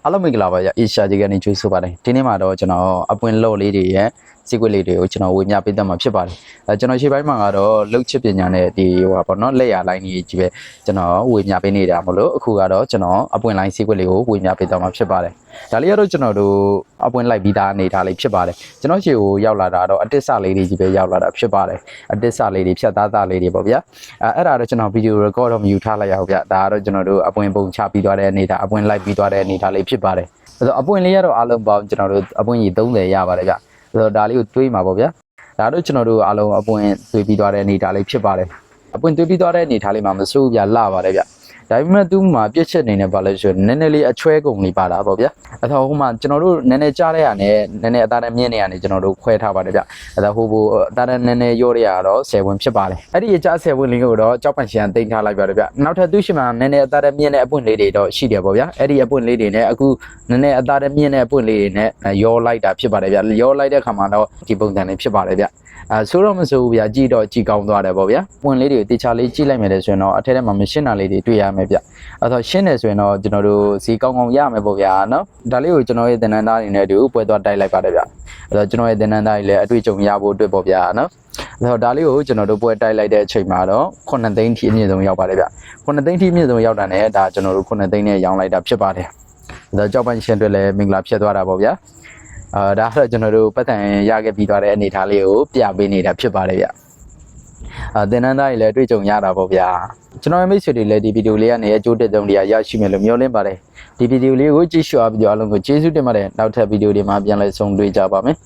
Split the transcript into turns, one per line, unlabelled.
အားလုံးမင်္ဂလာပါဗျအေရှာကြီးကနေကြိုးဆိုပါတယ်ဒီနေ့မှာတော့ကျွန်တော်အပွင့်လော့လေးတွေရဲ့စီကွက်လေးတွေကိုကျွန်တော်ဝေမျှပေးတတ်မှာဖြစ်ပါတယ်ကျွန်တော်ရှေ့ပိုင်းမှာကတော့လှုပ်ချစ်ပညာနဲ့ဒီဟိုပါပေါ့နော်လက်ရလိုင်းကြီးကြီးပဲကျွန်တော်ဝေမျှပေးနေတာမလို့အခုကတော့ကျွန်တော်အပွင့်လိုင်းစီကွက်လေးကိုဝေမျှပေးတတ်မှာဖြစ်ပါတယ်ဒါလေးကတော့ကျွန်တော်တို့အပွင့်လိုက်ပြီးသားအနေထားလေးဖြစ်ပါတယ်ကျွန်တော်ရှေ့ကိုရောက်လာတာတော့အတစ်စလေးတွေကြီးပဲရောက်လာတာဖြစ်ပါတယ်အတစ်စလေးတွေဖြတ်သားသားလေးတွေပေါ့ဗျာအဲ့ဒါတော့ကျွန်တော်ဗီဒီယို record တော့မယူထားလိုက်ရအောင်ဗျဒါကတော့ကျွန်တော်တို့အပွင့်ပုံချပြီးသွားတဲ့အနေထားအပွင့်လိုက်ပြီးသွားတဲ့အနေထားလေးဖြစ်ပါတယ်အဲ့တော့အပွင့်လေးရတော့အားလုံးပေါင်းကျွန်တော်တို့အပွင့်ကြီး30ရပါတယ်ဗျအဲ့တော့ဒါလေးကိုတွေးမှာပေါ့ဗျာဒါတော့ကျွန်တော်တို့အားလုံးအပွင့်တွေးပြီးသွားတဲ့အနေထားလေးဖြစ်ပါတယ်အပွင့်တွေးပြီးသွားတဲ့အနေထားလေးမှာမစိုးဗျာလှပါတယ်ဗျဒါပေမဲ့သူ့မှာပြည့်ချက်နေနေပါလဲဆိုနည်းနည်းလေးအချွဲကုန်လေးပါတာပေါ့ဗျာအဲ့တော့ဟိုမှာကျွန်တော်တို့နည်းနည်းကြားတဲ့ရနဲ့နည်းနည်းအသားနဲ့မြင့်နေရနဲ့ကျွန်တော်တို့ခွဲထားပါတယ်ဗျအဲ့တော့ဟိုအသားနဲ့နည်းနည်းရော့ရတော့10ဝင်ဖြစ်ပါတယ်အဲ့ဒီအကြား10ဝင်လေးကိုတော့ကြောက်ပန်ရှင်တင်ထားလိုက်ပါတယ်ဗျနောက်ထပ်သူ့ရှင်မှာနည်းနည်းအသားနဲ့မြင့်တဲ့အပွင့်လေးတွေတော့ရှိတယ်ပေါ့ဗျာအဲ့ဒီအပွင့်လေးတွေနဲ့အခုနည်းနည်းအသားနဲ့မြင့်တဲ့အပွင့်လေးတွေနဲ့ရောလိုက်တာဖြစ်ပါတယ်ဗျရောလိုက်တဲ့ခါမှာတော့ဒီပုံစံလေးဖြစ်ပါတယ်ဗျဆိုတော့မဆိုဘူးဗျာကြည့်တော့ကြည်ကောင်းသွားတယ်ပေါ့ဗျာပွင့်လေးတွေတေချာလေးကြည့်လိုက်မယ်ဆိုရင်တော့အထက်ထဲမှာမရှင်းတာလေးတွေတွေ့ရမယ်ဗျအဲ့တော့ရှင်းတယ်ဆိုရင်တော့ကျွန်တော်တို့ဈေးကောင်းကောင်းရမယ်ပေါ့ဗျာနော်ဒါလေးကိုကျွန်တော်ရဲ့သင်တန်းသားတွေနဲ့အတူပွဲသွားတိုက်လိုက်ပါတယ်ဗျအဲ့တော့ကျွန်တော်ရဲ့သင်တန်းသားတွေလည်းအတွေ့အကြုံရဖို့အတွက်ပေါ့ဗျာနော်အဲ့တော့ဒါလေးကိုကျွန်တော်တို့ပွဲတိုက်လိုက်တဲ့အချိန်မှာတော့9သိန်းထိအမြင့်ဆုံးရောက်ပါတယ်ဗျ9သိန်းထိအမြင့်ဆုံးရောက်တာနဲ့ဒါကျွန်တော်တို့9သိန်းနဲ့ရောင်းလိုက်တာဖြစ်ပါတယ်အဲ့တော့ကြောက်ပန်းရှင်တွေလည်းမင်္ဂလာဖြစ်သွားတာပေါ့ဗျာဒါကတော့ကျွန်တော်တို့ပတ်သက်ရခဲ့ပြီးသွားတဲ့အနေအထားလေးကိုပြပေးနေတာဖြစ်ပါတယ်ဗျသင်တန်းသားတွေလည်းတွေ့ကြုံရတာပေါ့ဗျာကျွန်တော်ရဲ့မိတ်ဆွေတွေလည်းဒီဗီဒီယိုလေးကနေအကျိုးတက်ဆုံးတရားရရှိမယ်လို့မျှော်လင့်ပါတယ်ဒီဗီဒီယိုလေးကိုကြည့်ရှုအားပြီးတော့အားလုံးကိုကျေးဇူးတင်ပါတယ်နောက်ထပ်ဗီဒီယိုတွေမှာပြန်လည်ဆုံတွေ့ကြပါမယ်